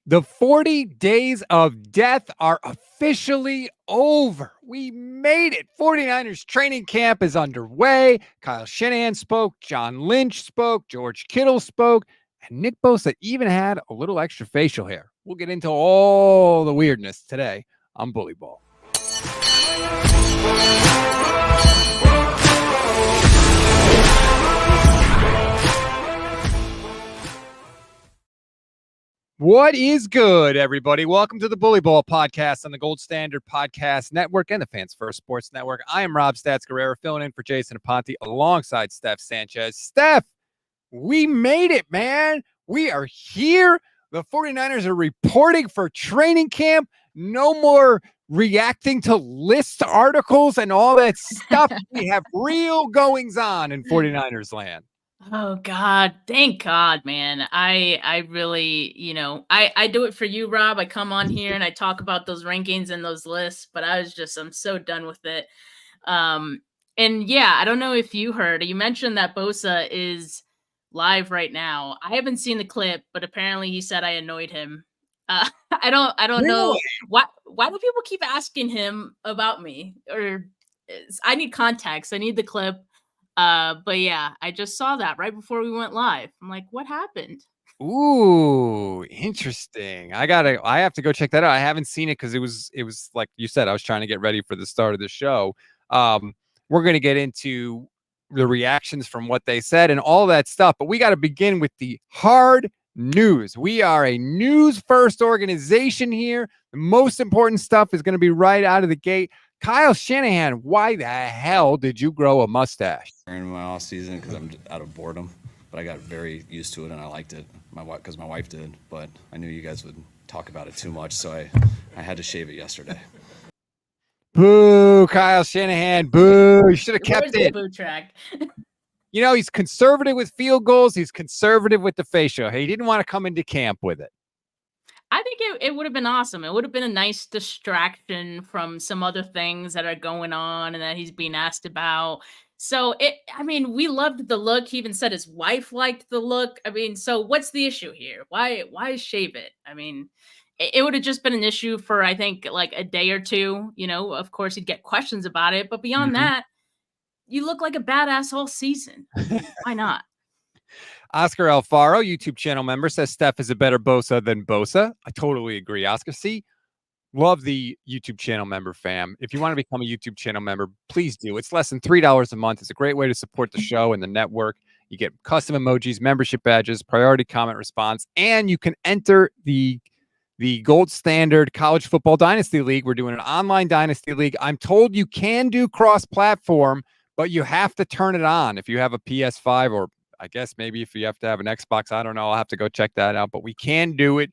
The 40 days of death are officially over. We made it. 49ers training camp is underway. Kyle Shanahan spoke. John Lynch spoke. George Kittle spoke. And Nick Bosa even had a little extra facial hair. We'll get into all the weirdness today on Bully Ball. What is good, everybody? Welcome to the Bully Ball podcast on the Gold Standard Podcast Network and the Fans First Sports Network. I am Rob Stats Guerrero, filling in for Jason Aponte alongside Steph Sanchez. Steph, we made it, man. We are here. The 49ers are reporting for training camp. No more reacting to list articles and all that stuff. We have real goings on in 49ers land. Oh God, thank God, man. I really, I do it for you, Rob. I come on here and I talk about those rankings and those lists, but I'm so done with it. And yeah, I don't know if you heard, you mentioned that Bosa is live right now. I haven't seen the clip, but apparently he said I annoyed him. I don't know why do people keep asking him about me, or I need context. I need the clip. But yeah, I just saw that right before we went live. I'm like, what happened? Ooh, interesting. I have to go check that out. I haven't seen it because it was like you said, I was trying to get ready for the start of the show. We're going to get into the reactions from what they said and all that stuff, but we got to begin with the hard news. We are a news first organization here. The most important stuff is going to be right out of the gate. Kyle Shanahan, why the hell did you grow a mustache? In my off season because I'm out of boredom, but I got very used to it and I liked it. Because my wife did, but I knew you guys would talk about it too much, so I had to shave it yesterday. Boo, Kyle Shanahan. Boo. You should have kept it. Boo track. He's conservative with field goals. He's conservative with the facial. He didn't want to come into camp with it. I think it would have been awesome. It would have been a nice distraction from some other things that are going on and that he's being asked about. So we loved the look. He even said his wife liked the look. So what's the issue here? Why shave it? It would have just been an issue for, I think, like a day or two. Of course he'd get questions about it, but beyond that, you look like a badass all season. Why not? Oscar Alfaro, YouTube channel member, says Steph is a better Bosa than Bosa. I totally agree, Oscar. See, love the YouTube channel member, fam. If you want to become a YouTube channel member, please do. It's less than $3 a month. It's a great way to support the show and the network. You get custom emojis, membership badges, priority comment response, and you can enter the Gold Standard College Football Dynasty League. We're doing an online Dynasty League. I'm told you can do cross-platform, but you have to turn it on if you have a PS5, or I guess maybe if you have to have an Xbox. I don't know. I'll have to go check that out, but we can do it.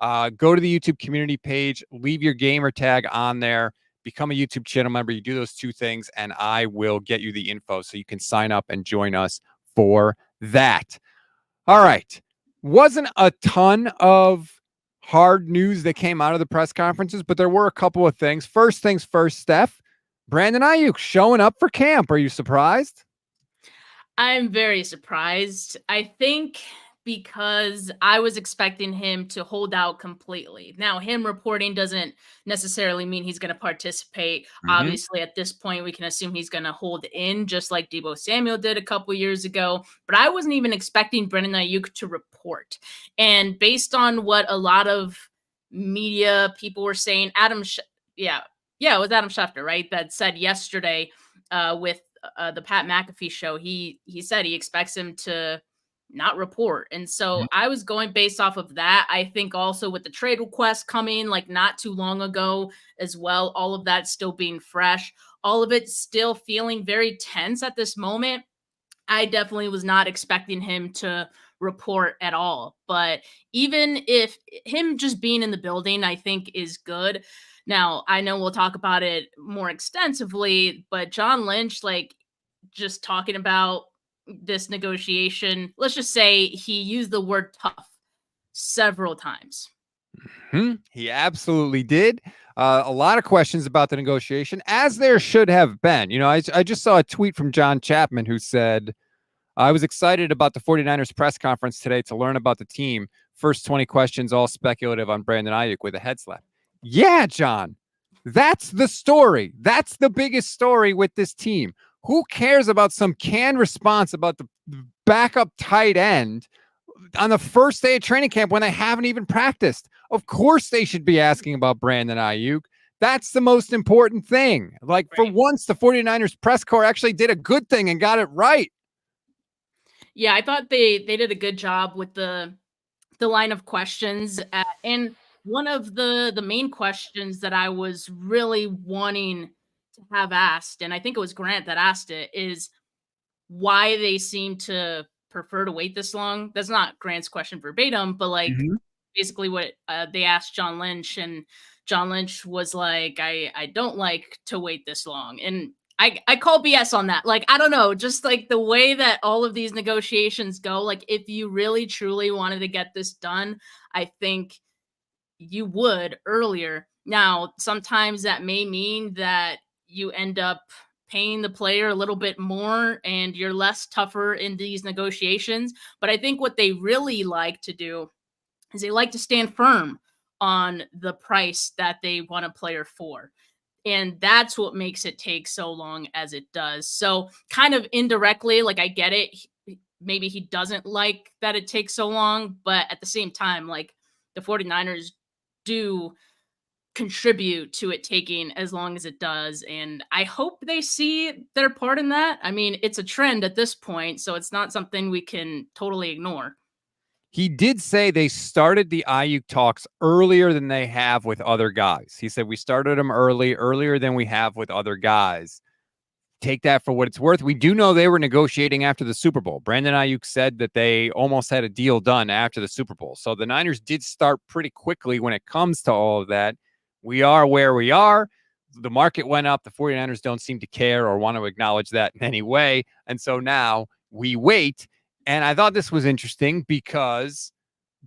Go to the YouTube community page, leave your gamer tag on there, become a YouTube channel member. You do those two things, and I will get you the info so you can sign up and join us for that. All right. Wasn't a ton of hard news that came out of the press conferences, but there were a couple of things. First things first, Steph, Brandon Aiyuk showing up for camp. Are you surprised? I'm very surprised. I think because I was expecting him to hold out completely. Now, him reporting doesn't necessarily mean he's going to participate. Obviously, at this point, we can assume he's going to hold in, just like Deebo Samuel did a couple years ago. But I wasn't even expecting Brandon Aiyuk to report. And based on what a lot of media people were saying, it was Adam Schefter, right, that said yesterday with the Pat McAfee show, he said he expects him to not report. And so I was going based off of that. I think also with the trade request coming like not too long ago as well, all of that still being fresh, all of it still feeling very tense at this moment. I definitely was not expecting him to report at all. But even if him just being in the building, I think is good. Now, I know we'll talk about it more extensively, but John Lynch, just talking about this negotiation, let's just say he used the word tough several times. He absolutely did. A lot of questions about the negotiation, as there should have been. I just saw a tweet from John Chapman who said, I was excited about the 49ers press conference today to learn about the team. First 20 questions, all speculative on Brandon Aiyuk with a head slap. Yeah, John, that's the story. That's the biggest story with this team. Who cares about some canned response about the backup tight end on the first day of training camp when they haven't even practiced? Of course they should be asking about Brandon Aiyuk. That's the most important thing. Like, for once, the 49ers press corps actually did a good thing and got it right. Yeah, I thought they did a good job with the line of questions. And one of the main questions that I was really wanting to have asked, and I think it was Grant that asked it, is why they seem to prefer to wait this long. That's not Grant's question verbatim, but like basically what they asked John Lynch, and John Lynch was like, I don't like to wait this long. And I call BS on that. Like, I don't know, just like the way that all of these negotiations go, like if you really truly wanted to get this done, I think you would earlier. Now, sometimes that may mean that you end up paying the player a little bit more and you're less tougher in these negotiations. But I think what they really like to do is they like to stand firm on the price that they want a player for. And that's what makes it take so long as it does. So kind of indirectly, like I get it. Maybe he doesn't like that it takes so long, but at the same time, like the 49ers do contribute to it taking as long as it does. And I hope they see their part in that. I mean, it's a trend at this point, so it's not something we can totally ignore. He did say they started the Aiyuk talks earlier than they have with other guys. He said, we started them earlier than we have with other guys. Take that for what it's worth. We do know they were negotiating after the Super Bowl. Brandon Aiyuk said that they almost had a deal done after the Super Bowl. So the Niners did start pretty quickly when it comes to all of that. We are where we are. The market went up. The 49ers don't seem to care or want to acknowledge that in any way. And so now we wait. And I thought this was interesting because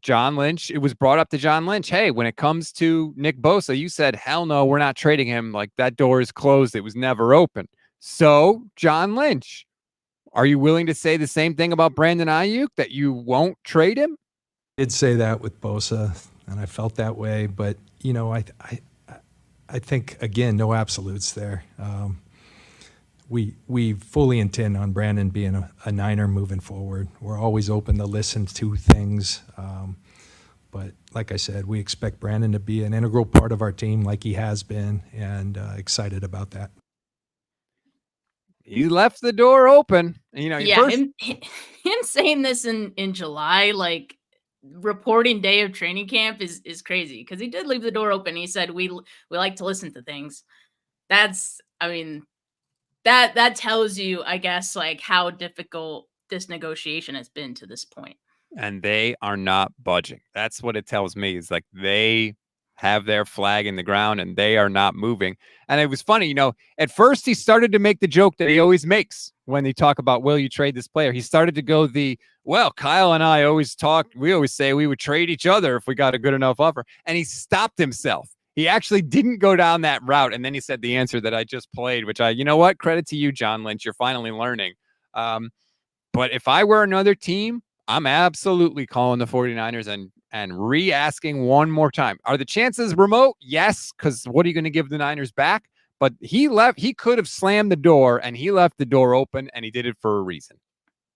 John Lynch, it was brought up to John Lynch. Hey, when it comes to Nick Bosa, you said, hell no, we're not trading him. Like, that door is closed. It was never open. So, John Lynch, are you willing to say the same thing about Brandon Aiyuk, that you won't trade him? I did say that with Bosa, and I felt that way. But, you know, I think, again, no absolutes there. We fully intend on Brandon being a Niner moving forward. We're always open to listen to things. But like I said, we expect Brandon to be an integral part of our team like he has been, and excited about that. He left the door open. You know, yeah, him saying this in July, like reporting day of training camp is crazy, because he did leave the door open. He said we like to listen to things. That's, I mean, that tells you, I guess, like how difficult this negotiation has been to this point. And they are not budging. That's what it tells me, is like they have their flag in the ground and they are not moving. And it was funny, you know, at first he started to make the joke that he always makes when they talk about, will you trade this player? He started to go well, Kyle and I always talk. We always say we would trade each other if we got a good enough offer. And he stopped himself. He actually didn't go down that route. And then he said the answer that I just played, which you know what? Credit to you, John Lynch. You're finally learning. But if I were another team, I'm absolutely calling the 49ers and re-asking one more time. Are the chances remote? Yes, because what are you going to give the Niners back? But he could have slammed the door, and he left the door open, and he did it for a reason.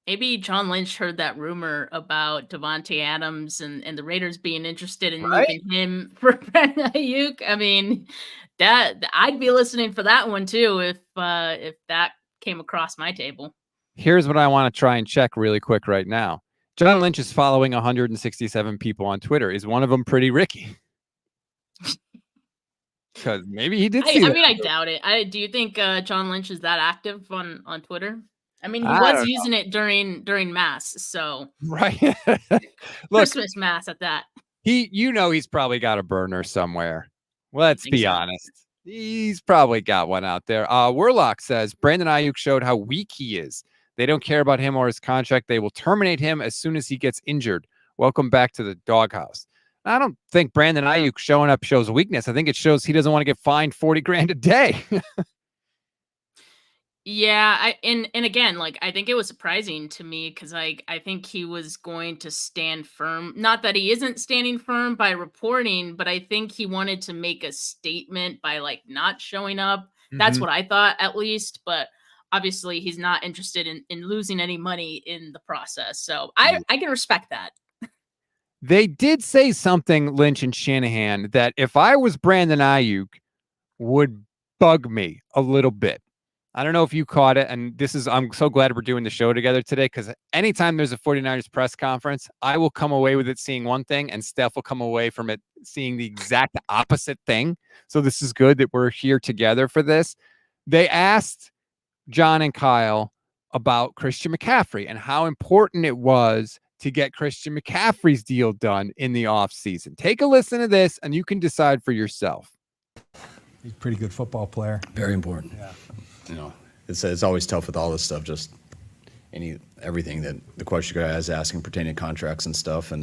Maybe John Lynch heard that rumor about Devontae Adams and the Raiders being interested in Right? moving him for Brandon Aiyuk. I mean, that I'd be listening for that one too if that came across my table. Here's what I want to try and check really quick right now. John Lynch is following 167 people on Twitter. Is one of them Pretty Ricky? Because maybe he did see I that. mean, I doubt it. Do you think John Lynch is that active on Twitter? I mean, he I was don't using it during mass, so Right. Look, Christmas mass at that. he's probably got a burner somewhere. Let's be honest. He's probably got one out there. Warlock says Brandon Aiyuk showed how weak he is. They don't care about him or his contract. They will terminate him as soon as he gets injured. Welcome back to the doghouse. I don't think Brandon Aiyuk showing up shows weakness. I think it shows he doesn't want to get fined $40,000 a day. Yeah, and again, like I think it was surprising to me because like I think he was going to stand firm. Not that he isn't standing firm by reporting, but I think he wanted to make a statement by like not showing up. That's Mhm. what I thought at least, but obviously he's not interested in losing any money in the process. So I can respect that. They did say something, Lynch and Shanahan, that if I was Brandon Ayuk, would bug me a little bit. I don't know if you caught it. And I'm so glad we're doing the show together today because anytime there's a 49ers press conference, I will come away with it seeing one thing and Steph will come away from it seeing the exact opposite thing. So this is good that we're here together for this. They asked John and Kyle about Christian McCaffrey and how important it was to get Christian McCaffrey's deal done in the offseason. Take a listen to this and you can decide for yourself. He's a pretty good football player. Very important. Yeah. You know, it's always tough with all this stuff. Just everything that the question guy is asking pertaining to contracts and stuff. And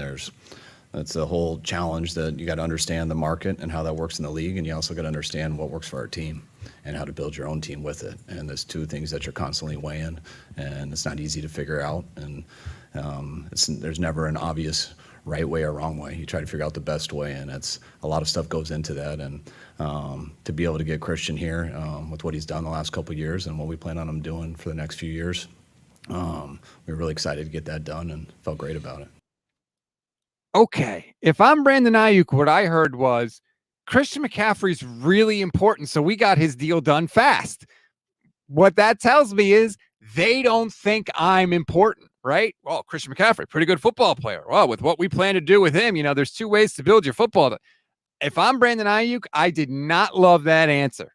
that's a whole challenge that you got to understand the market and how that works in the league, and you also got to understand what works for our team and how to build your own team with it. And there's two things that you're constantly weighing, and it's not easy to figure out. And there's never an obvious right way or wrong way. You try to figure out the best way, and it's a lot of stuff goes into that. And to be able to get Christian here with what he's done the last couple of years and what we plan on him doing for the next few years, we were really excited to get that done and felt great about it. Okay, if I'm Brandon Aiyuk, what I heard was Christian McCaffrey's really important, so we got his deal done fast. What that tells me is they don't think I'm important, right? Well, Christian McCaffrey, pretty good football player. Well, with what we plan to do with him, there's two ways to build your football. If I'm Brandon Aiyuk, I did not love that answer.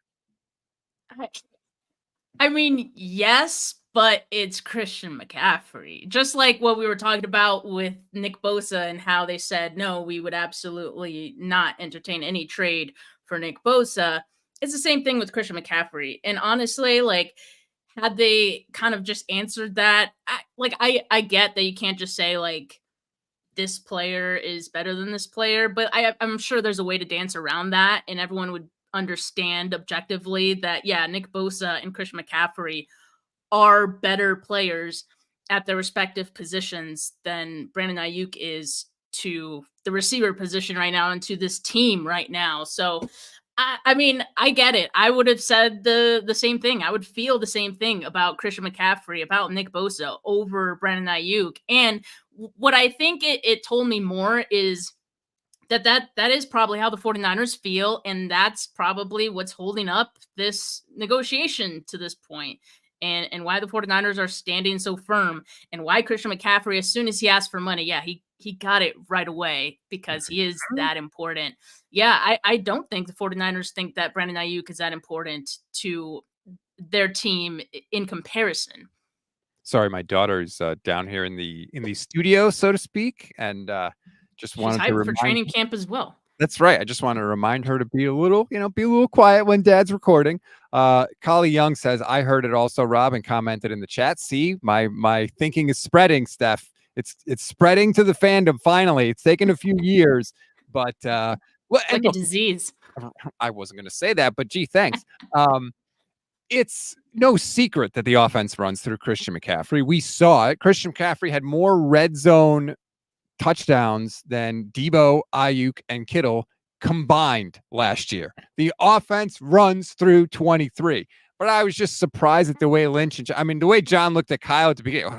I mean, yes, but it's Christian McCaffrey. Just like what we were talking about with Nick Bosa and how they said, no, we would absolutely not entertain any trade for Nick Bosa. It's the same thing with Christian McCaffrey. And honestly, like, had they kind of just answered that, I get that you can't just say, like, this player is better than this player, but I'm sure there's a way to dance around that, and everyone would understand objectively that, yeah, Nick Bosa and Christian McCaffrey are better players at their respective positions than Brandon Aiyuk is to the receiver position right now and to this team right now. So, I mean, I get it. I would have said the same thing. I would feel the same thing about Christian McCaffrey, about Nick Bosa over Brandon Aiyuk. And what I think it told me more is that is probably how the 49ers feel, and that's probably what's holding up this negotiation to this point. And why the 49ers are standing so firm, and why Christian McCaffrey, as soon as he asked for money, yeah, he got it right away because he is that important. Yeah, I don't think the 49ers think that Brandon Aiyuk is that important to their team in comparison. Sorry, my daughter's down here in the studio, so to speak, and just She's wanted to hyped for remind. training camp as well. That's right. I just want to remind her to be a little quiet when Dad's recording. Kali Young says, "I heard it also." Robin commented in the chat. See, my thinking is spreading, Steph. It's spreading to the fandom. Finally, it's taken a few years, but Like a disease. I wasn't going to say that, but gee, thanks. It's no secret that the offense runs through Christian McCaffrey. We saw it. Christian McCaffrey had more red zone touchdowns than Debo, Ayuk, and Kittle combined last year. The offense runs through 23. But I was just surprised at the way Lynch the way John looked at Kyle at the beginning.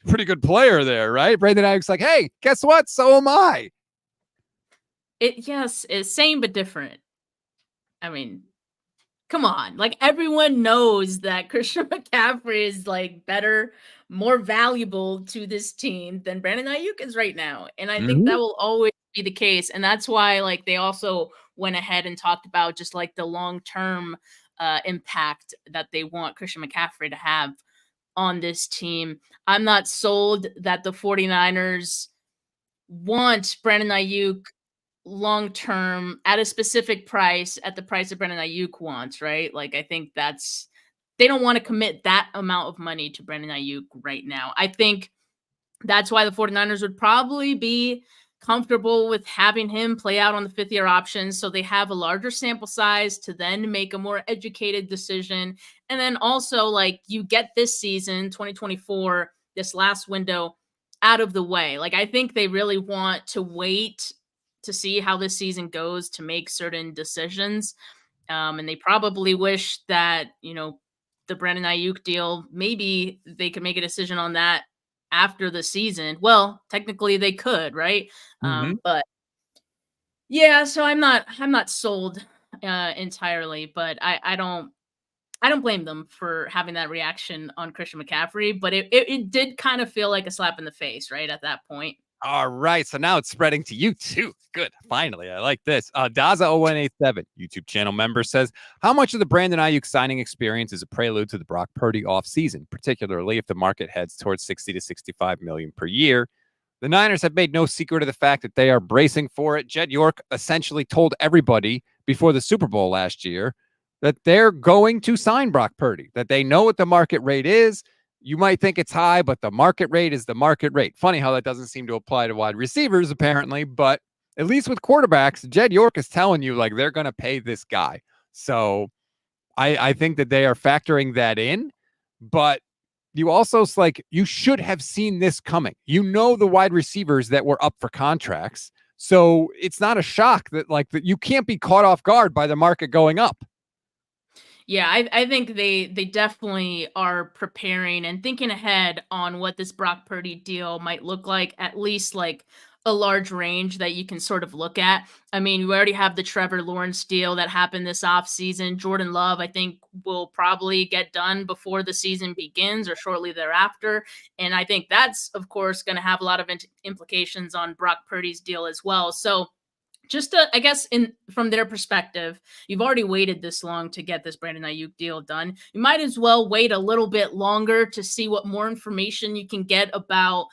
Pretty good player there, right? Brandon Ayuk's like, hey, guess what? So am I. Yes, it's same but different. I mean, come on. Like, everyone knows that Christian McCaffrey is like better, more valuable to this team than Brandon Aiyuk is right now. And I think that will always be the case. And that's why, like, they also went ahead and talked about just like the long-term impact that they want Christian McCaffrey to have on this team. I'm not sold that the 49ers want Brandon Aiyuk long term at a specific price, at the price that Brandon Aiyuk wants, right? Like, I think they don't want to commit that amount of money to Brandon Aiyuk right now. I think that's why the 49ers would probably be comfortable with having him play out on the 5th-year option, so they have a larger sample size to then make a more educated decision. And then also, like, you get this season, 2024, this last window out of the way. Like, I think they really want to wait to see how this season goes to make certain decisions. And they probably wish that, the Brandon Aiyuk deal, maybe they could make a decision on that after the season. Well, technically they could, right? Mhm. But yeah, so I'm not sold entirely, but I don't blame them for having that reaction on Christian McCaffrey, but it did kind of feel like a slap in the face, right, at that point. All right. So now it's spreading to you too. Good. Finally, I like this. Daza0187, YouTube channel member, says, how much of the Brandon Aiyuk signing experience is a prelude to the Brock Purdy offseason, particularly if the market heads towards 60 to 65 million per year? The Niners have made no secret of the fact that they are bracing for it. Jed York essentially told everybody before the Super Bowl last year that they're going to sign Brock Purdy, that they know what the market rate is. You might think it's high, but the market rate is the market rate. Funny how that doesn't seem to apply to wide receivers, apparently, but at least with quarterbacks, Jed York is telling you, like, they're going to pay this guy. So I think that they are factoring that in, but you also, like, you should have seen this coming. You know, the wide receivers that were up for contracts. So it's not a shock that, like, that you can't be caught off guard by the market going up. Yeah, I think they definitely are preparing and thinking ahead on what this Brock Purdy deal might look like, at least like a large range that you can sort of look at. I mean, we already have the Trevor Lawrence deal that happened this offseason. Jordan Love, I think, will probably get done before the season begins or shortly thereafter. And I think that's, of course, going to have a lot of implications on Brock Purdy's deal as well. So just I guess from their perspective, you've already waited this long to get this Brandon Aiyuk deal done. You might as well wait a little bit longer to see what more information you can get about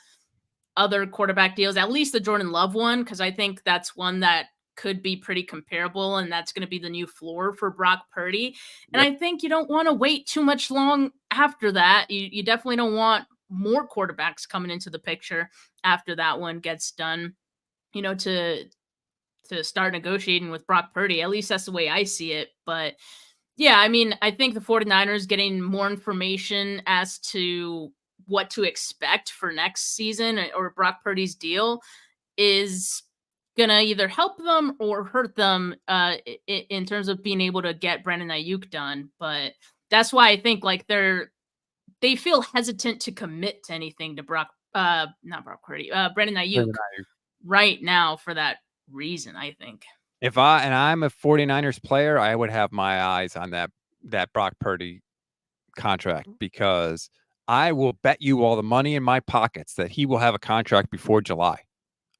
other quarterback deals, at least the Jordan Love one, because I think that's one that could be pretty comparable, and that's going to be the new floor for Brock Purdy. And Yep. I think you don't want to wait too much long after that. You definitely don't want more quarterbacks coming into the picture after that one gets done, to start negotiating with Brock Purdy. At least that's the way I see it. But yeah, I mean, I think the 49ers getting more information as to what to expect for next season or Brock Purdy's deal is going to either help them or hurt them in terms of being able to get Brandon Aiyuk done. But that's why I think like they feel hesitant to commit to anything to not Brock Purdy, Brandon Aiyuk Brandon Aiyuk. right now for that reason, I think. If I'm a 49ers player, I would have my eyes on that Brock Purdy contract, because I will bet you all the money in my pockets that he will have a contract before July.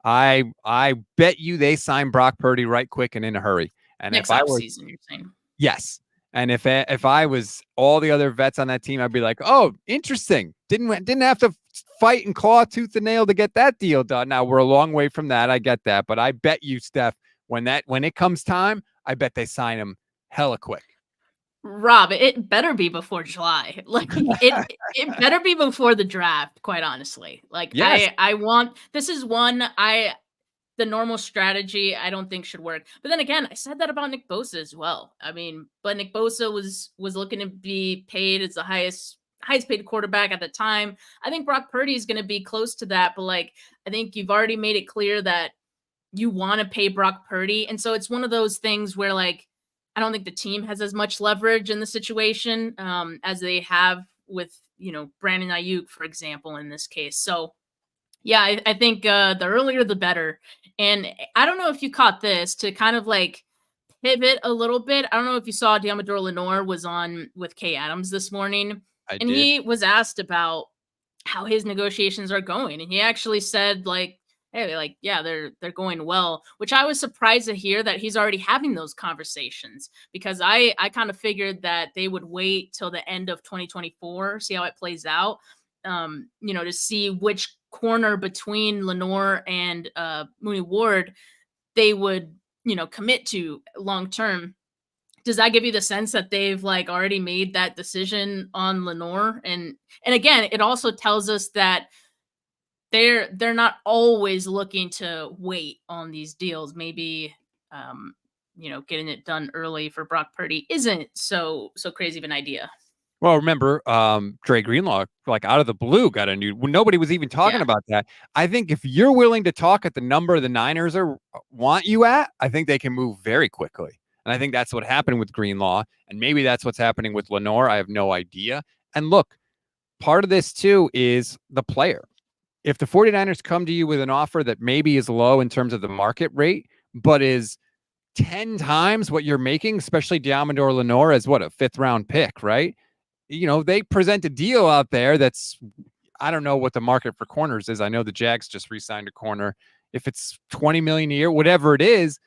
I bet you they sign Brock Purdy right quick and in a hurry. And Next if I off were, season, you're saying. yes. And if I was all the other vets on that team, I'd be like, oh, interesting. Didn't have to fight and claw tooth and nail to get that deal done. Now we're a long way from that. I get that. But I bet you, Steph, when it comes time, I bet they sign him hella quick. Rob, it better be before July. Like it better be before the draft, quite honestly. Like Yes. I want this is one the normal strategy I don't think should work. But then again, I said that about Nick Bosa as well. I mean, but Nick Bosa was looking to be paid as the highest paid quarterback at the time. I think Brock Purdy is going to be close to that, but like I think you've already made it clear that you want to pay Brock Purdy. And so it's one of those things where like I don't think the team has as much leverage in the situation as they have with, Brandon Aiyuk, for example, in this case. So yeah, I think the earlier the better. And I don't know if you caught this to kind of like pivot a little bit. I don't know if you saw Diamador Lenore was on with Kay Adams this morning, I and did. he was asked about how his negotiations are going, and he actually said like, "Hey, like yeah, they're going well," which I was surprised to hear that he's already having those conversations, because I kind of figured that they would wait till the end of 2024, see how it plays out, to see which corner between Lenore and Mooney Ward they would, commit to long term. Does that give you the sense that they've like already made that decision on Lenore? And again, it also tells us that they're not always looking to wait on these deals. Maybe getting it done early for Brock Purdy isn't so crazy of an idea. Well, remember, Dre Greenlaw, like out of the blue, got a new. Nobody was even talking about that. I think if you're willing to talk at the number the Niners want you at, I think they can move very quickly. And I think that's what happened with Greenlaw, and maybe that's what's happening with Lenore. I have no idea. And look, part of this too is the player. If the 49ers come to you with an offer that maybe is low in terms of the market rate, but is 10 times what you're making, especially Diamondor Lenore as what, a 5th round pick, right? They present a deal out there that's, I don't know what the market for corners is. I know the Jags just re-signed a corner. If it's $20 million a year, whatever it is,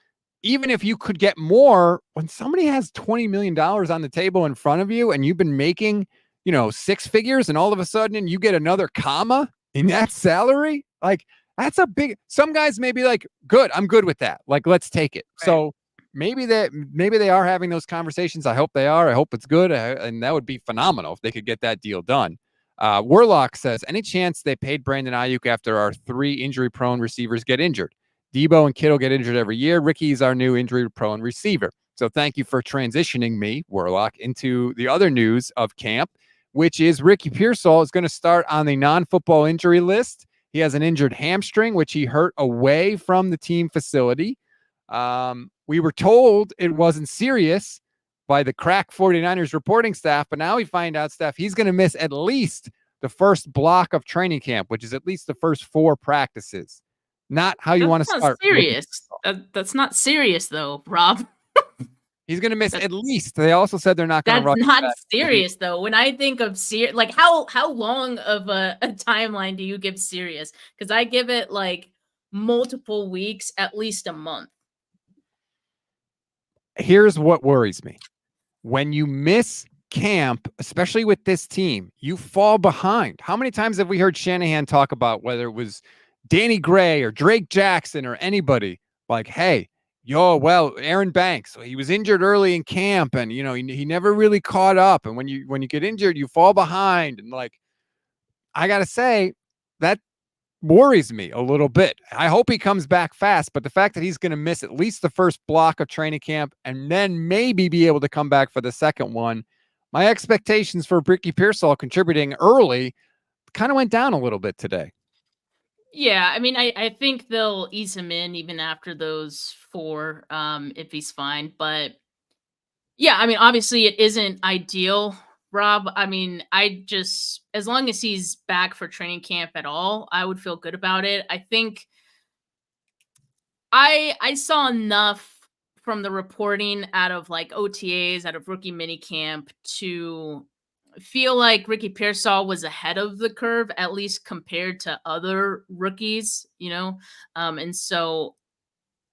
even if you could get more, when somebody has $20 million on the table in front of you and you've been making, 6 figures, and all of a sudden you get another comma in that salary, like that's a big, some guys may be like, good, I'm good with that. Like, let's take it. Right. So maybe they are having those conversations. I hope they are. I hope it's good. And that would be phenomenal if they could get that deal done. Warlock says, any chance they paid Brandon Aiyuk after our 3 injury-prone receivers get injured? Debo and Kittle get injured every year. Ricky's our new injury-prone receiver. So thank you for transitioning me, Warlock, into the other news of camp, which is Ricky Pearsall is going to start on the non-football injury list. He has an injured hamstring, which he hurt away from the team facility. We were told it wasn't serious by the crack 49ers reporting staff, but now we find out, Steph, he's going to miss at least the first block of training camp, which is at least the first 4 practices. Not how you want to start. Serious. That's not serious, though, Rob. He's going to miss at least. They also said they're not going to rush. That's not serious, though. When I think of serious, like how long of a timeline do you give serious? Because I give it like multiple weeks, at least a month. Here's what worries me. When you miss camp, especially with this team, you fall behind. How many times have we heard Shanahan talk about, whether it was Danny Gray or Drake Jackson or anybody, like, hey, Aaron Banks, he was injured early in camp, and he never really caught up. And when you get injured, you fall behind. And like, I gotta say, that worries me a little bit. I hope he comes back fast, but the fact that he's going to miss at least the first block of training camp and then maybe be able to come back for the second one, my expectations for Ricky Pearsall contributing early kind of went down a little bit today. Yeah, I mean, I think they'll ease him in even after those 4, if he's fine. But yeah, I mean, obviously it isn't ideal, Rob. I mean, as long as he's back for training camp at all, I would feel good about it. I think I saw enough from the reporting out of like OTAs, out of rookie minicamp, to feel like Ricky Pearsall was ahead of the curve, at least compared to other rookies, and so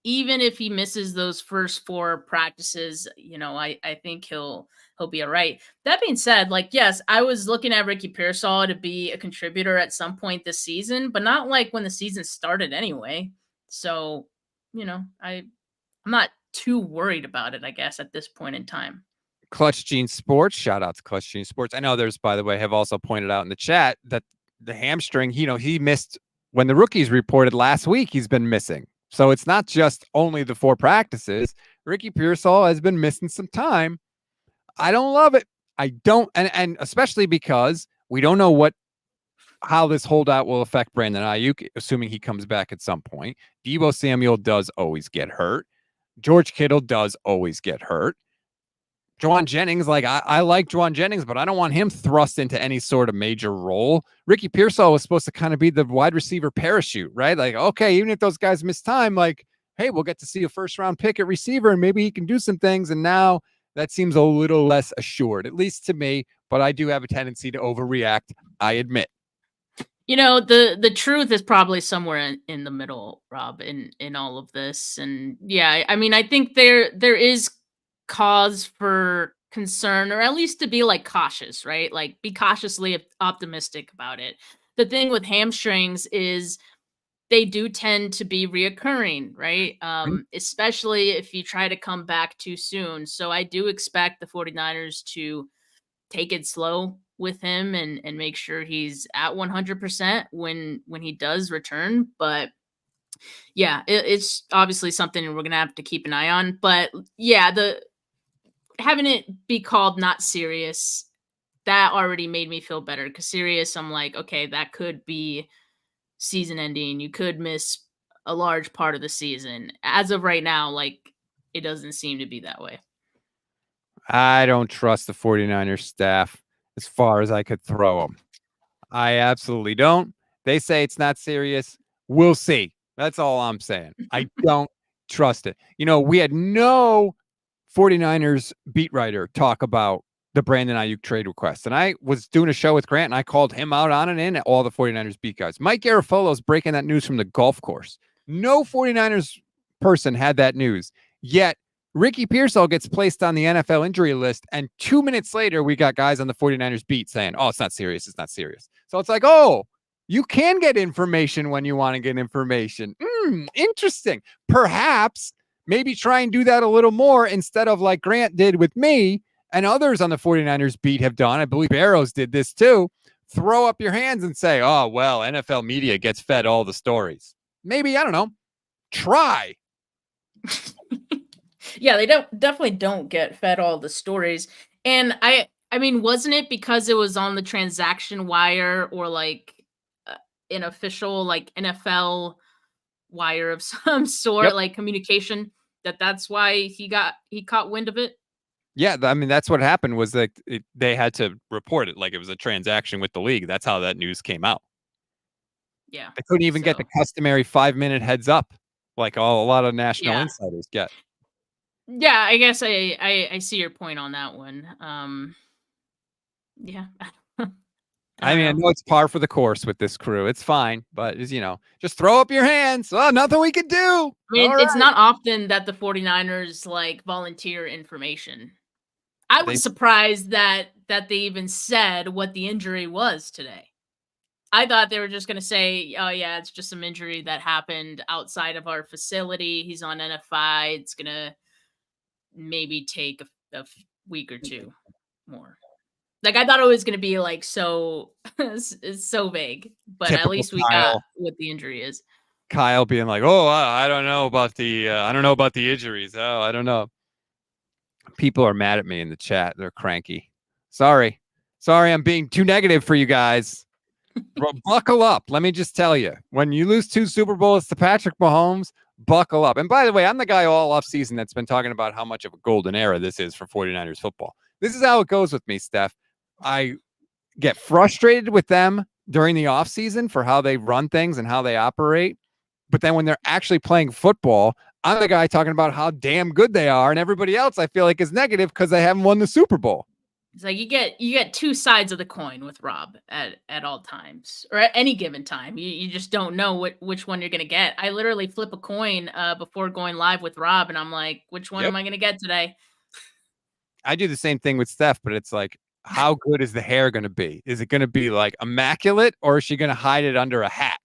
even if he misses those first 4 practices, I think he'll be all right. That being said, like, yes, I was looking at Ricky Pearsall to be a contributor at some point this season, but not like when the season started anyway. So, I'm not too worried about it, I guess, at this point in time. Clutch Gene Sports, shout out to Clutch Gene Sports. I know there's, by the way, have also pointed out in the chat that the hamstring, he missed when the rookies reported last week, he's been missing. So it's not just only the 4 practices. Ricky Pearsall has been missing some time. I don't love it. I don't, and especially because we don't know how this holdout will affect Brandon Aiyuk, assuming he comes back at some point. Deebo Samuel does always get hurt. George Kittle does always get hurt. Juwan Jennings, like, I like Juwan Jennings, but I don't want him thrust into any sort of major role. Ricky Pearsall was supposed to kind of be the wide receiver parachute, right? Like, okay, even if those guys miss time, like, hey, we'll get to see a first-round pick at receiver, and maybe he can do some things. And now that seems a little less assured, at least to me. But I do have a tendency to overreact, I admit. The truth is probably somewhere in the middle, Rob, in all of this. And yeah, I mean, I think there is cause for concern, or at least to be like cautious, right? Like, be cautiously optimistic about it. The thing with hamstrings is they do tend to be reoccurring, right? Especially if you try to come back too soon. So I do expect the 49ers to take it slow with him and make sure he's at 100% when he does return. But yeah, it's obviously something we're gonna have to keep an eye on. But yeah, the having it be called not serious, that already made me feel better, because serious, I'm like, okay, that could be season ending. You could miss a large part of the season. As of right now, like, it doesn't seem to be that way. I don't trust the 49ers staff as far as I could throw them. I absolutely don't. They say it's not serious. We'll see. That's all I'm saying. I don't trust it. You know, we had no 49ers beat writer talk about the Brandon Aiyuk trade request. And I was doing a show with Grant and I called him out on it and all the 49ers beat guys. Mike Garafolo's breaking that news from the golf course. No 49ers person had that news. Yet Ricky Pearsall gets placed on the NFL injury list, and 2 minutes later, we got guys on the 49ers beat saying, oh, it's not serious. It's not serious. So it's like, oh, you can get information when you want to get information. Interesting. Perhaps maybe try and do that a little more instead of like Grant did with me and others on the 49ers beat have done. I believe Arrows did this too. Throw up your hands and say, oh, well, NFL media gets fed all the stories. Maybe, I don't know, try. Yeah, they definitely don't get fed all the stories. And I mean, wasn't it because it was on the transaction wire or like an official like NFL wire of some sort, like communication, that's why he caught wind of it? Yeah, I mean, that's what happened was that they had to report it like it was a transaction with the league. That's how that news came out. Yeah. They couldn't even get the customary 5-minute heads up like a lot of national insiders get. Yeah, I guess I see your point on that one. Yeah. I mean, I know it's par for the course with this crew. It's fine, but you know, just throw up your hands. Oh, nothing we can do. I mean, it's not often that the 49ers like volunteer information. I was surprised that they even said what the injury was today. I thought they were just going to say, oh yeah, it's just some injury that happened outside of our facility. He's on NFI. It's going to maybe take a week or two more. Like, I thought it was going to be like so vague, but typical at least we Kyle. got what the injury is. Kyle being like, "Oh, I don't know about the injuries. Oh, I don't know." People are mad at me in the chat. They're cranky. Sorry, I'm being too negative for you guys. Buckle up. Let me just tell you, when you lose 2 Super Bowls to Patrick Mahomes, buckle up. And by the way, I'm the guy all offseason that's been talking about how much of a golden era this is for 49ers football. This is how it goes with me, Steph. I get frustrated with them during the offseason for how they run things and how they operate. But then when they're actually playing football, I'm the guy talking about how damn good they are. And everybody else I feel like is negative because they haven't won the Super Bowl. It's like you get 2 sides of the coin with Rob at all times, or at any given time. You just don't know which one you're gonna get. I literally flip a coin before going live with Rob, and I'm like, which one am I gonna get today? I do the same thing with Steph, but it's like, how good is the hair gonna be? Is it gonna be like immaculate, or is she gonna hide it under a hat?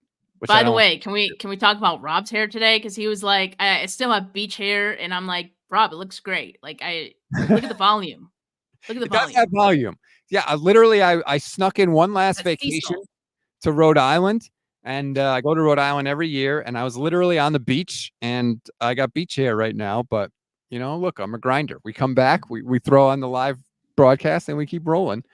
By the way, can we talk about Rob's hair today? Because he was like, I still have beach hair, and I'm like, Rob, it looks great. Like, look at the volume. Look at the volume. Does have volume. Yeah, I snuck in one last vacation to Rhode Island, and I go to Rhode Island every year, and I was literally on the beach, and I got beach hair right now, but you know, look, I'm a grinder. We come back, we throw on the live broadcast, and we keep rolling.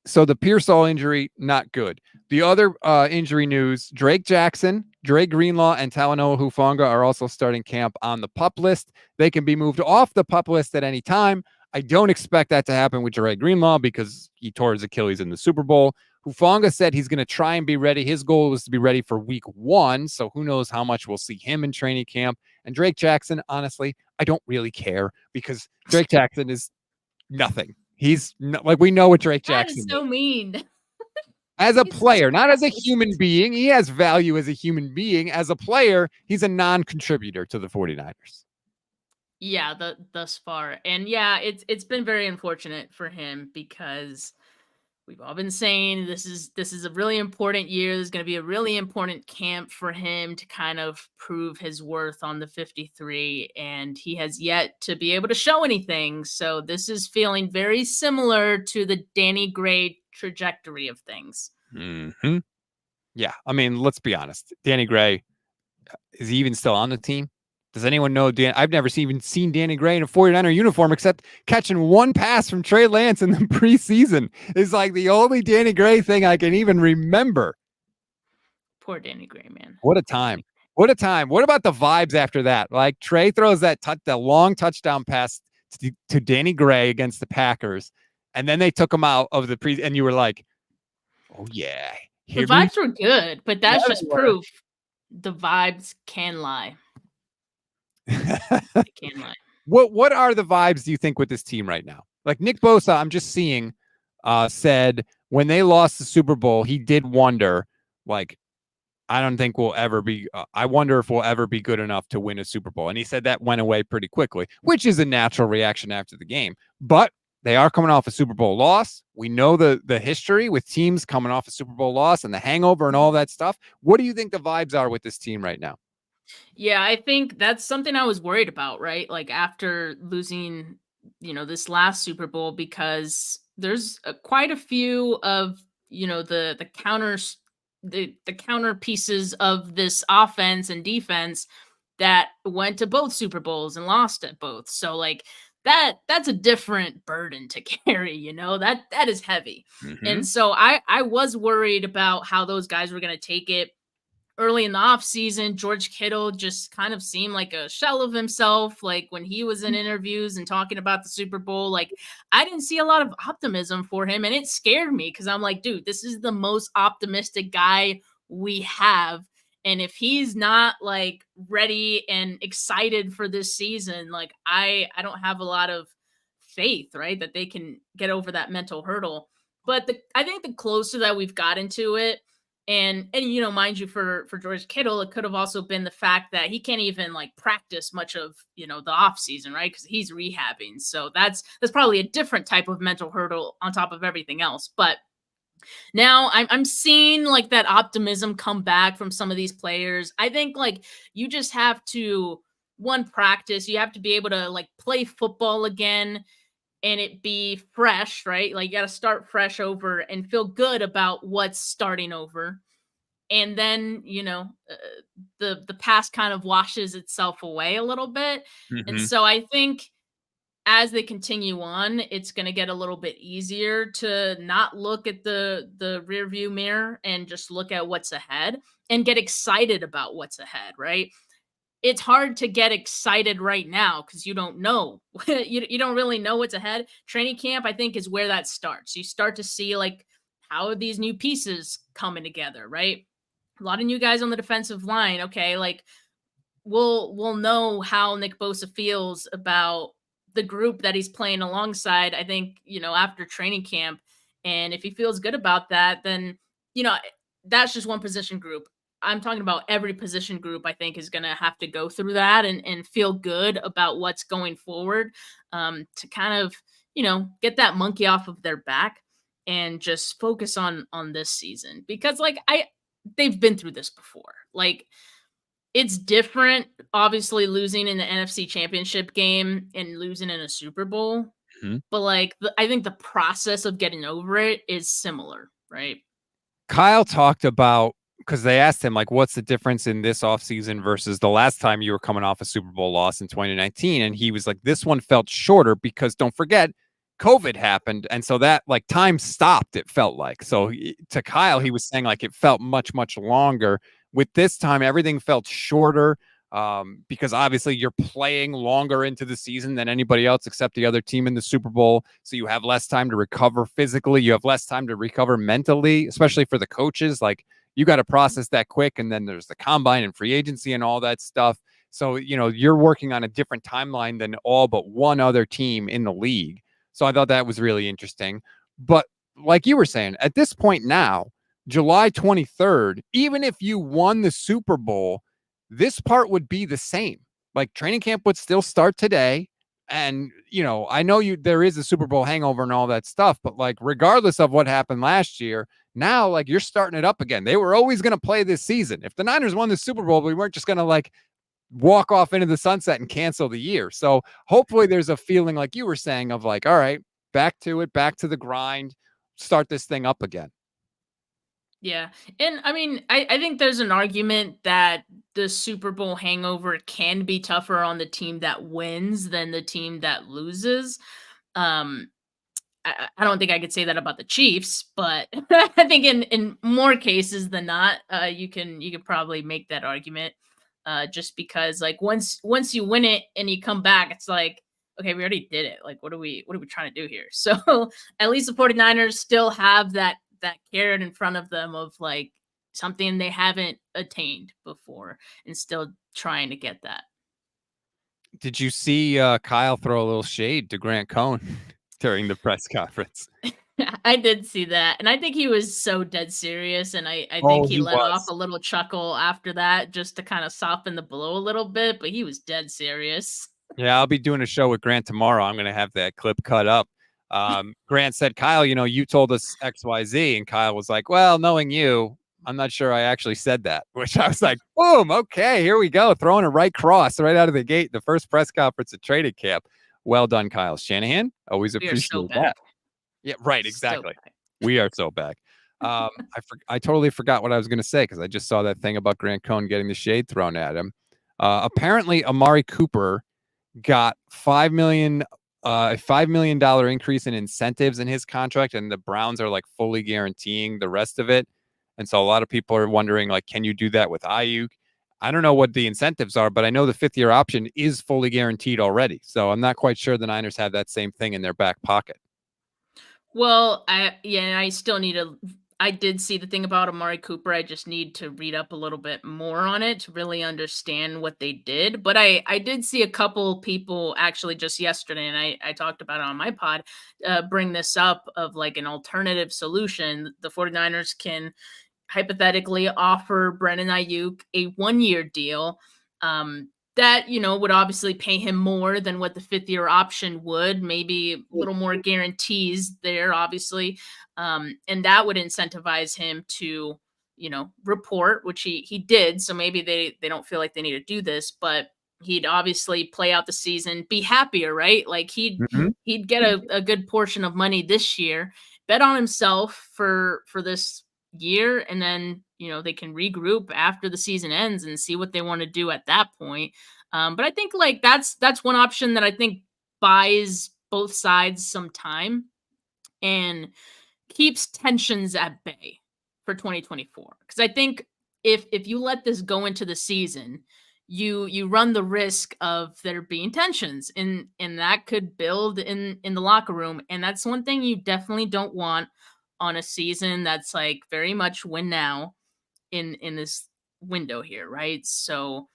So the Pearsall injury, not good. The other injury news, Drake Jackson, Dre Greenlaw, and Talanoa Hufanga are also starting camp on the PUP list. They can be moved off the PUP list at any time. I don't expect that to happen with Dre Greenlaw because he tore his Achilles in the Super Bowl. Hufanga said he's going to try and be ready. His goal was to be ready for week 1, so who knows how much we'll see him in training camp. And Drake Jackson, honestly, I don't really care because Drake Jackson is nothing. He's like, we know what Drake Jackson is. That is so mean. As a player, not as a human being. He has value as a human being. As a player, he's a non-contributor to the 49ers. Yeah, thus far. And yeah, it's been very unfortunate for him because We've all been saying this is a really important year. There's going to be a really important camp for him to kind of prove his worth on the 53, and he has yet to be able to show anything. So this is feeling very similar to the Danny Gray trajectory of things. Mm-hmm. Yeah, I mean, let's be honest. Danny Gray, is he even still on the team? Does anyone know I've never even seen Danny Gray in a 49er uniform except catching one pass from Trey Lance in the preseason. It's like the only Danny Gray thing I can even remember. Poor Danny Gray, man. What a time. What a time. What about the vibes after that? Like Trey throws that long touchdown pass to Danny Gray against the Packers, and then they took him out of the and you were like, oh yeah. The vibes were good, but that's just proof the vibes can lie. They can lie. What are the vibes, do you think, with this team right now? Like Nick Bosa, I'm just seeing, said when they lost the Super Bowl, he did wonder, like, I don't think we'll ever be, I wonder if we'll ever be good enough to win a Super Bowl. And he said that went away pretty quickly, which is a natural reaction after the game. But they are coming off a Super Bowl loss. We know the history with teams coming off a Super Bowl loss and the hangover and all that stuff. What do you think the vibes are with this team right now? Yeah, I think that's something I was worried about, right? Like after losing, this last Super Bowl, because there's quite a few of, the counters, the counter pieces of this offense and defense that went to both Super Bowls and lost at both. So like that's a different burden to carry, that is heavy. Mm-hmm. And so I was worried about how those guys were going to take it. Early in the offseason, George Kittle just kind of seemed like a shell of himself. Like when he was in interviews and talking about the Super Bowl, like I didn't see a lot of optimism for him. And it scared me because I'm like, dude, this is the most optimistic guy we have. And if he's not like ready and excited for this season, like I don't have a lot of faith, right, that they can get over that mental hurdle. But I think the closer that we've gotten to it, and mind you, for George Kittle, it could have also been the fact that he can't even like practice much of the off season, right? Because he's rehabbing. So that's probably a different type of mental hurdle on top of everything else. But now I'm seeing like that optimism come back from some of these players. I think like you just have to practice. You have to be able to like play football again and it be fresh, right? Like you got to start fresh over and feel good about what's starting over. And then, the past kind of washes itself away a little bit. Mm-hmm. And so I think as they continue on, it's going to get a little bit easier to not look at the rear view mirror and just look at what's ahead and get excited about what's ahead, right? It's hard to get excited right now because you don't know. you don't really know what's ahead. Training camp, I think, is where that starts. You start to see like how are these new pieces coming together, right? A lot of new guys on the defensive line. Okay, like we'll know how Nick Bosa feels about the group that he's playing alongside. I think after training camp, and if he feels good about that, then that's just one position group. I'm talking about every position group, I think, is going to have to go through that and feel good about what's going forward to kind of, get that monkey off of their back and just focus on this season. Because like they've been through this before. Like it's different, obviously, losing in the NFC Championship game and losing in a Super Bowl. Mm-hmm. But like I think the process of getting over it is similar, right? Kyle talked about, because they asked him, like, what's the difference in this offseason versus the last time you were coming off a Super Bowl loss in 2019? And he was like, this one felt shorter because don't forget, COVID happened. And so that like time stopped, it felt like. So to Kyle, he was saying like it felt much, much longer. With this time, everything felt shorter because obviously you're playing longer into the season than anybody else except the other team in the Super Bowl. So you have less time to recover physically. You have less time to recover mentally, especially for the coaches. Like, you got to process that quick. And then there's the combine and free agency and all that stuff. So, you're working on a different timeline than all but one other team in the league. So I thought that was really interesting. But like you were saying, at this point now, July 23rd, even if you won the Super Bowl, this part would be the same. Like training camp would still start today. And, I know there is a Super Bowl hangover and all that stuff, but like, regardless of what happened last year, now like you're starting it up again. They were always going to play this season. If the Niners won the Super Bowl, we weren't just going to like walk off into the sunset and cancel the year. So hopefully there's a feeling like you were saying of like, all right, back to it, back to the grind, start this thing up again. Yeah. And I mean, I think there's an argument that the Super Bowl hangover can be tougher on the team that wins than the team that loses. Um, I don't think I could say that about the Chiefs, but I think in more cases than not, you can probably make that argument. Just because like once you win it and you come back, it's like, okay, we already did it. Like, what are we trying to do here? So at least the 49ers still have that carrot in front of them of like something they haven't attained before and still trying to get that. Did you see Kyle throw a little shade to Grant Cohn during the press conference? I did see that, and I think he was so dead serious, and I Oh, think he he let was. off a little chuckle after that just to kind of soften the blow a little bit, but he was dead serious. Yeah, I'll be doing a show with Grant tomorrow. I'm going to have that clip cut up. Grant said, Kyle, you told us XYZ. And Kyle was like, well, knowing you, I'm not sure I actually said that, which I was like, boom, okay, here we go. Throwing a right cross right out of the gate. The first press conference at training camp. Well done, Kyle. Shanahan, always We are so appreciate that. back. Yeah, right, So exactly. back. We are so back. I totally forgot what I was going to say because I just saw that thing about Grant Cohn getting the shade thrown at him. Apparently, Amari Cooper got $5 million a $5 million increase in incentives in his contract, and the Browns are like fully guaranteeing the rest of it. And so a lot of people are wondering, like, can you do that with Aiyuk? I don't know what the incentives are, but I know the 5th-year option is fully guaranteed already. So I'm not quite sure the Niners have that same thing in their back pocket. Well, I still need to. I did see the thing about Amari Cooper. I just need to read up a little bit more on it to really understand what they did. But I did see a couple people actually just yesterday, and I talked about it on my pod, bring this up of like an alternative solution. The 49ers can hypothetically offer Brandon Aiyuk a 1-year deal. That would obviously pay him more than what the 5th-year option would, maybe a little more guarantees there, obviously, and that would incentivize him to report, which he did. So maybe they don't feel like they need to do this, but he'd obviously play out the season, be happier, right? Like he'd get a good portion of money this year, bet on himself for this year, and then they can regroup after the season ends and see what they want to do at that point. But I think like that's one option that I think buys both sides some time and keeps tensions at bay for 2024. Because I think if you let this go into the season, you run the risk of there being tensions, and that could build in the locker room, and that's one thing you definitely don't want on a season that's like very much win now in this window here, right? So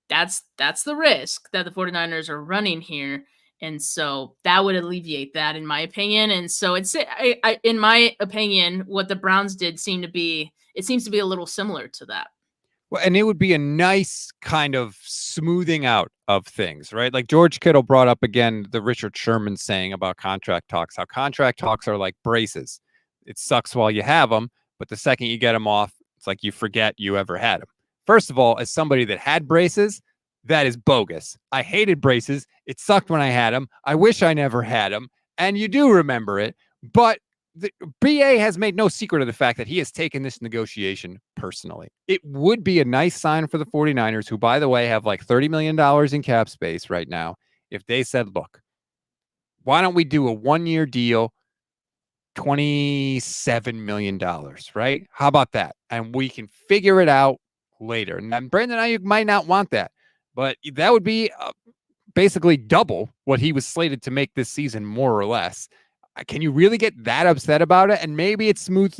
that's the risk that the 49ers are running here. And so that would alleviate that, in my opinion. And so in my opinion, what the Browns did seems to be a little similar to that. Well, and it would be a nice kind of smoothing out of things, right? Like George Kittle brought up again the Richard Sherman saying about contract talks, how contract talks are like braces. It sucks while you have them, but the second you get them off, it's like you forget you ever had them. First of all, as somebody that had braces, that is bogus. I hated braces. It sucked when I had them. I wish I never had them. And you do remember it, but the BA has made no secret of the fact that he has taken this negotiation personally. It would be a nice sign for the 49ers, who, by the way, have like $30 million in cap space right now, if they said, look, why don't we do a 1-year deal, $27 million, right? How about that? And we can figure it out later. And then Brandon Aiyuk might not want that, but that would be basically double what he was slated to make this season, more or less. Can you really get that upset about it? And maybe it smooths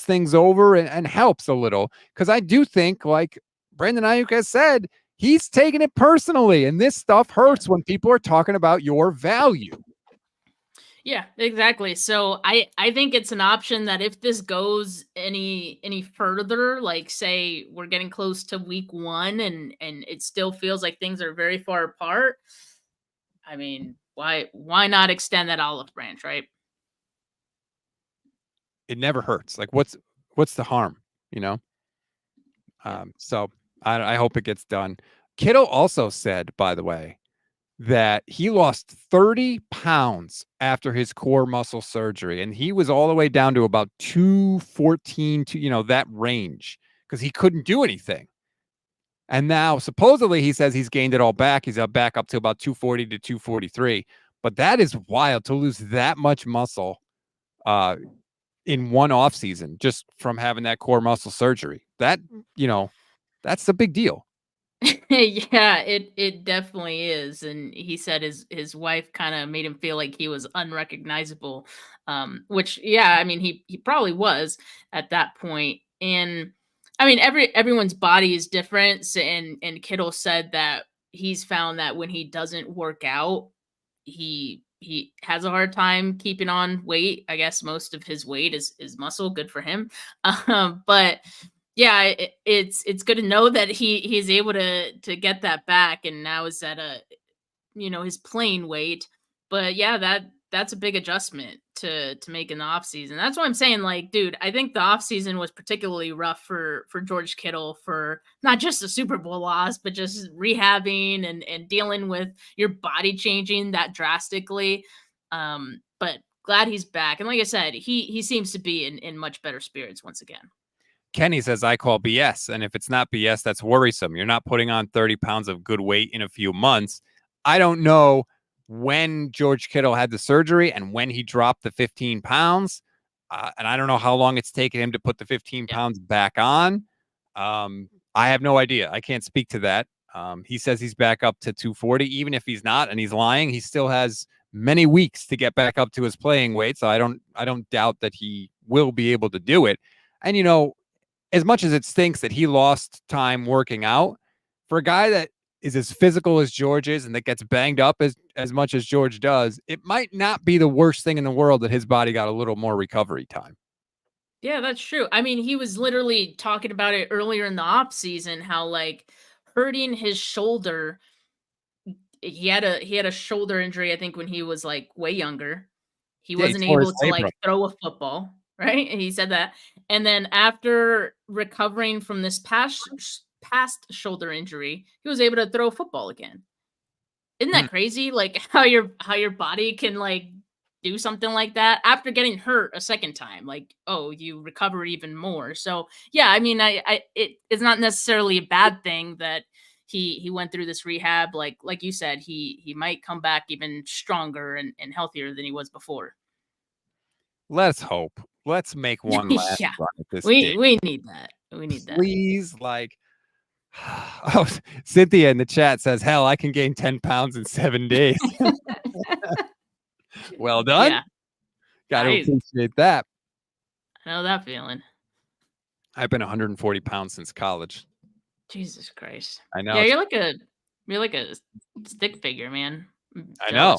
things over and helps a little. Because I do think, like Brandon Aiyuk has said, he's taking it personally. And this stuff hurts when people are talking about your value. Yeah, exactly. So I think it's an option that if this goes any further, like say we're getting close to week 1 and it still feels like things are very far apart, I mean, Why not extend that olive branch, right? It never hurts. Like what's the harm, you know? Yeah. So I hope it gets done. Kittle also said, by the way, that he lost 30 pounds after his core muscle surgery, and he was all the way down to about 214 to, that range because he couldn't do anything. And now supposedly he says he's gained it all back. He's back up to about 240 to 243. But that is wild to lose that much muscle in one off season just from having that core muscle surgery. That's a big deal. Yeah, it definitely is. And he said his wife kind of made him feel like he was unrecognizable. Which yeah, I mean he probably was at that point. And I mean everyone's body is different. And Kittle said that he's found that when he doesn't work out, he has a hard time keeping on weight. I guess most of his weight is muscle. Good for him. But yeah, it's good to know that he's able to get that back, and now is at his playing weight. But yeah, that's a big adjustment to make in the off season. That's why I'm saying, like, dude, I think the off season was particularly rough for George Kittle, for not just the Super Bowl loss, but just rehabbing and dealing with your body changing that drastically. But glad he's back, and like I said, he seems to be in much better spirits once again. Kenny says, I call BS. And if it's not BS, that's worrisome. You're not putting on 30 pounds of good weight in a few months. I don't know when George Kittle had the surgery and when he dropped the 15 pounds. And I don't know how long it's taken him to put the 15 pounds back on. I have no idea. I can't speak to that. He says he's back up to 240. Even if he's not and he's lying, he still has many weeks to get back up to his playing weight. So I don't doubt that he will be able to do it. And, as much as it stinks that he lost time working out, for a guy that is as physical as George is and that gets banged up as much as George does, it might not be the worst thing in the world that his body got a little more recovery time. Yeah, that's true. I mean, he was literally talking about it earlier in the off season, how like hurting his shoulder. He had a shoulder injury, I think, when he was like way younger. He Yeah, he wasn't tore his able to like labrum. throw a football, right? And he said that. And then after recovering from this past shoulder injury, he was able to throw a football again. Isn't Hmm. that crazy? Like how your body can like do something like that after getting hurt a second time. Like, oh, you recover even more. So yeah, I mean, it's not necessarily a bad thing that he went through this rehab. Like you said, he might come back even stronger and healthier than he was before. Let's hope. Let's make one last Yeah, run at this day. we need that. We need that. Please, like, oh, Cynthia in the chat says, hell, I can gain 10 pounds in 7 days. Well done. Yeah, Got to I appreciate that. know that feeling. I've been 140 pounds since college. Jesus Christ. I know. Yeah, you're like a stick figure, man. I know.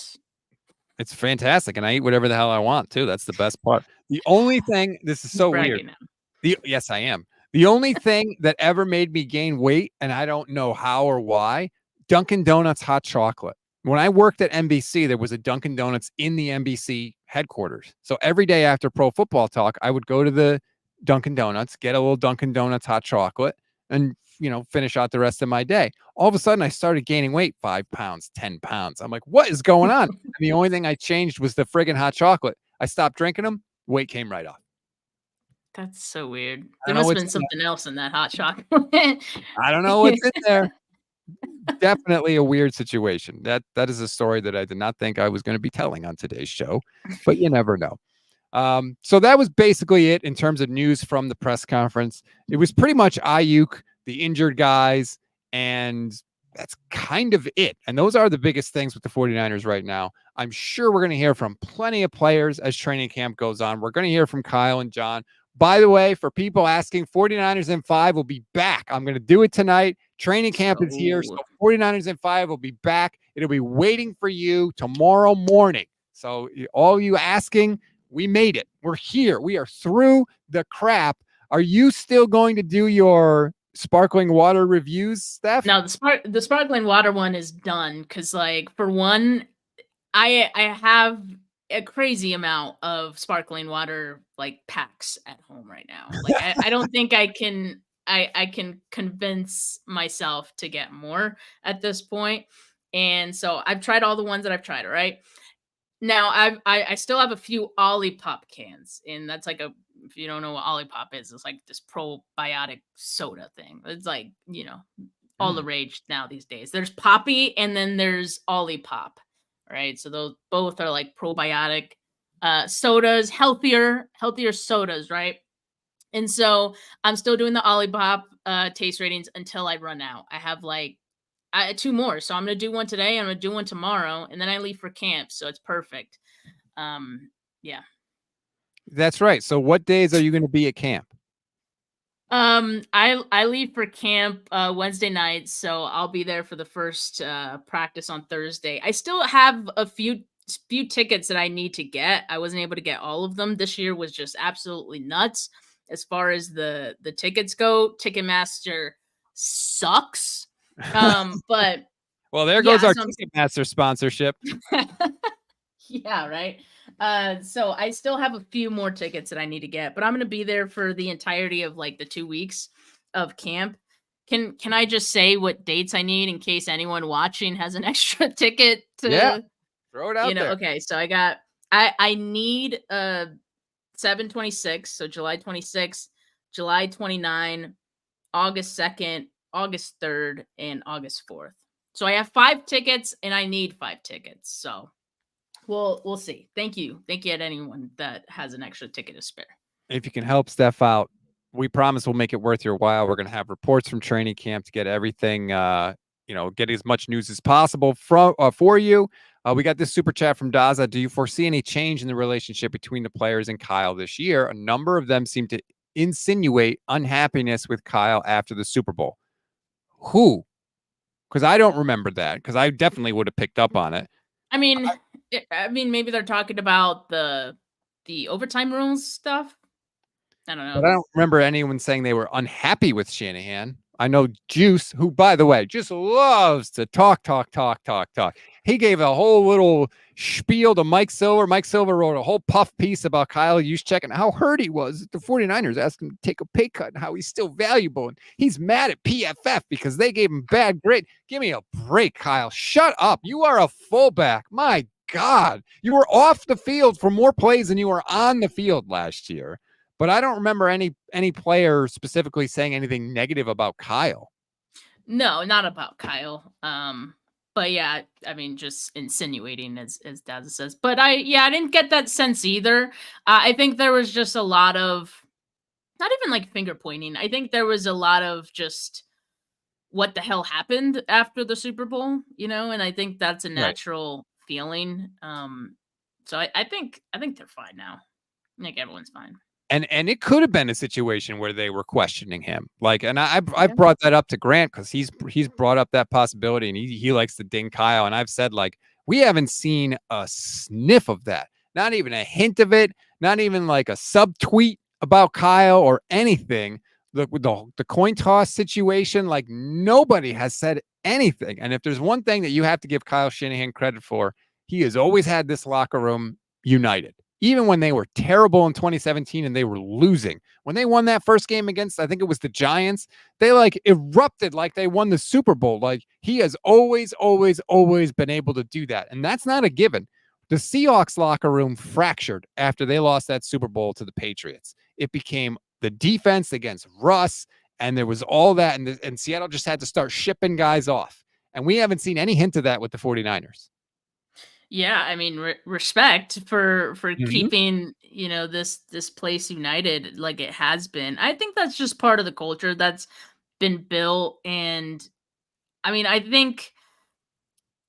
It's fantastic. And I eat whatever the hell I want too. That's the best part. The only thing, this is so weird. Yes, I am. The only thing that ever made me gain weight, and I don't know how or why, Dunkin' Donuts hot chocolate. When I worked at NBC, there was a Dunkin' Donuts in the NBC headquarters. So every day after Pro Football Talk, I would go to the Dunkin' Donuts, get a little Dunkin' Donuts hot chocolate, and finish out the rest of my day. All of a sudden, I started gaining weight, 5 pounds, 10 pounds. I'm like, what is going on? And the only thing I changed was the friggin' hot chocolate. I stopped drinking them. Weight came right off. That's so weird. There must have been something else in that hot chocolate. I don't know what's in there. Definitely a weird situation. That is a story that I did not think I was going to be telling on today's show, but you never know. So that was basically it in terms of news from the press conference. It was pretty much Aiyuk, the injured guys, and that's kind of it. And those are the biggest things with the 49ers right now. I'm sure we're going to hear from plenty of players as training camp goes on. We're going to hear from Kyle and John. By the way, for people asking, 49ers in 5 will be back. I'm going to do it tonight. Training camp is here. So 49ers in 5 will be back. It'll be waiting for you tomorrow morning. So all you asking, we made it. We're here. We are through the crap. Are you still going to do your sparkling water reviews, Steph? No, the sparkling water one is done because, like, for one, I have a crazy amount of sparkling water like packs at home right now. Like I don't think I can convince myself to get more at this point. And so I've tried all the ones that I've tried, all right? Now I still have a few Olipop cans, and that's like a if you don't know what Olipop is, it's like this probiotic soda thing. It's like, all the Mm. rage now these days. There's Poppy and then there's Olipop. Right. So those both are like probiotic sodas, healthier sodas, right? And so I'm still doing the Olipop taste ratings until I run out. I have like two more. So I'm gonna do one today, I'm gonna do one tomorrow, and then I leave for camp. So it's perfect. Yeah. That's right. So what days are you going to be at camp? I leave for camp Wednesday night, so I'll be there for the first practice on Thursday. I still have a few tickets that I need to get. I wasn't able to get all of them. This year was just absolutely nuts as far as the tickets go. Ticketmaster sucks. But Well, there yeah, goes our so Ticketmaster sponsorship. yeah, right. So I still have a few more tickets that I need to get, but I'm gonna be there for the entirety of like the 2 weeks of camp. Can I just say what dates I need in case anyone watching has an extra ticket Yeah, to, throw it out there. okay, so I need 7/26, so July 26th, July 29, August 2nd, August 3rd, and August 4th. So I have 5 tickets and I need 5 tickets. So we'll see. Thank you at anyone that has an extra ticket to spare. If you can help Steph out, we promise we'll make it worth your while. We're going to have reports from training camp to get everything, get as much news as possible for you. We got this super chat from Daza. Do you foresee any change in the relationship between the players and Kyle this year? A number of them seem to insinuate unhappiness with Kyle after the Super Bowl. Who? Because I don't remember that, because I definitely would have picked up on it. I mean, maybe they're talking about the overtime rules stuff. I don't know. But I don't remember anyone saying they were unhappy with Shanahan. I know Juice, who, by the way, just loves to talk. He gave a whole little spiel to Mike Silver. Mike Silver wrote a whole puff piece about Kyle Juszczyk and how hurt he was that the 49ers asked him to take a pay cut and how he's still valuable. And he's mad at PFF because they gave him bad grade. Give me a break, Kyle. Shut up. You are a fullback. My God. You were off the field for more plays than you were on the field last year. But I don't remember any player specifically saying anything negative about Kyle. No, not about Kyle. But yeah, I mean, just insinuating as Dazza says. But I didn't get that sense either. I think there was just a lot of not even like finger pointing. I think there was a lot of just what the hell happened after the Super Bowl, and I think that's a natural feeling. So I think they're fine now. I think everyone's fine. And it could have been a situation where they were questioning him. And I've brought that up to Grant because he's brought up that possibility, and he likes to ding Kyle. And I've said, we haven't seen a sniff of that. Not even a hint of it. Not even like a subtweet about Kyle or anything. With the coin toss situation, nobody has said anything. And if there's one thing that you have to give Kyle Shanahan credit for, he has always had this locker room united. Even when they were terrible in 2017 and they were losing, when they won that first game against, I think it was the Giants, they erupted like they won the Super Bowl. He has always been able to do that. And that's not a given. The Seahawks locker room fractured after they lost that Super Bowl to the Patriots. It became the defense against Russ, and there was all that. And Seattle just had to start shipping guys off. And we haven't seen any hint of that with the 49ers. Yeah, I mean, respect for keeping this place united like it has been. I think that's just part of the culture that's been built, and I mean, I think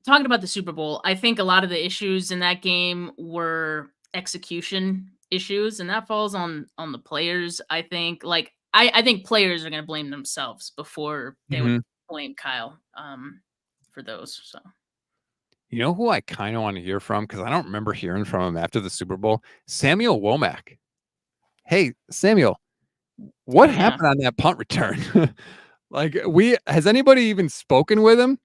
talking about the Super Bowl, I think a lot of the issues in that game were execution issues, and that falls on the players. I think I think players are going to blame themselves before they would blame Kyle for those. So. You know who I kind of want to hear from, because I don't remember hearing from him after the Super Bowl? Samuel Womack. Hey, Samuel, what happened on that punt return? Has anybody even spoken with him?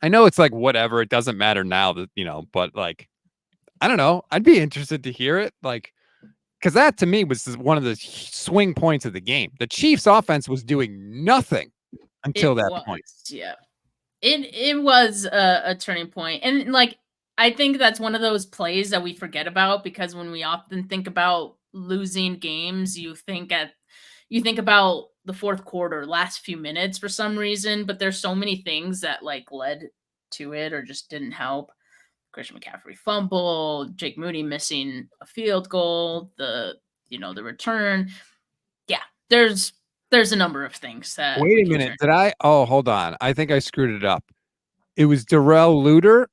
I know it's like whatever. It doesn't matter now that, but like, I don't know. I'd be interested to hear it. Like, because that to me was one of the swing points of the game. The Chiefs offense was doing nothing until that point. Yeah. It was a turning point. And like, I think that's one of those plays that we forget about, because when we often think about losing games, you think about the fourth quarter, last few minutes for some reason, but there's so many things that like led to it or just didn't help. Christian McCaffrey fumble, Jake Moody missing a field goal, the return. Yeah, there's a number of things that. Wait a minute. Hold on. I think I screwed it up. It was Darrell Luter.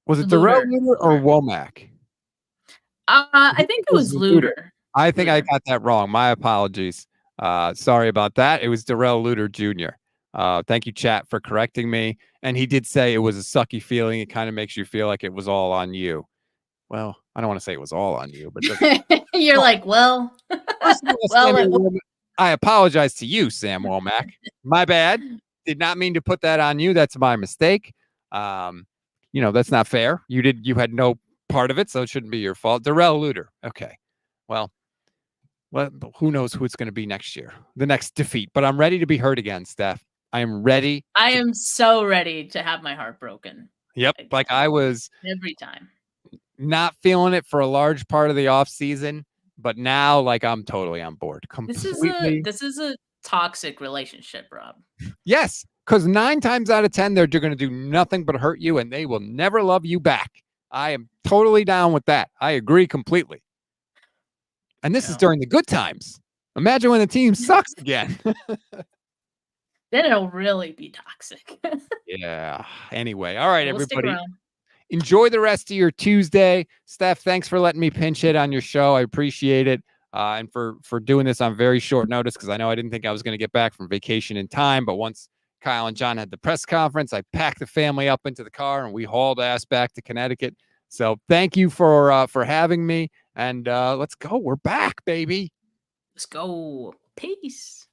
Was it Darrell Luter or Womack? I think it was Luter. I think I got that wrong. My apologies. Sorry about that. It was Darrell Luter Jr. Thank you, chat, for correcting me. And he did say it was a sucky feeling. It kind of makes you feel like it was all on you. Well, I don't want to say it was all on you, but you're like, well, I apologize to you, Sam Womack. My bad. Did not mean to put that on you. That's my mistake. That's not fair. You had no part of it, so it shouldn't be your fault. Darrell Luter. Okay. Well, who knows who it's going to be next year, the next defeat. But I'm ready to be hurt again, Steph. I am ready. I am so ready to have my heart broken. Yep. Like I was every time. Not feeling it for a large part of the off season, but now like I'm totally on board. Completely. This is a toxic relationship, Rob. Yes, because 9 times out of 10, they're going to do nothing but hurt you, and they will never love you back. I am totally down with that. I agree completely. And this is during the good times. Imagine when the team sucks again. Then it'll really be toxic. Yeah. Anyway, all right, everybody. Enjoy the rest of your Tuesday. Steph, thanks for letting me pinch hit on your show. I appreciate it. And for doing this on very short notice, because I know I didn't think I was going to get back from vacation in time. But once Kyle and John had the press conference, I packed the family up into the car and we hauled ass back to Connecticut. So thank you for having me. And let's go. We're back, baby. Let's go. Peace.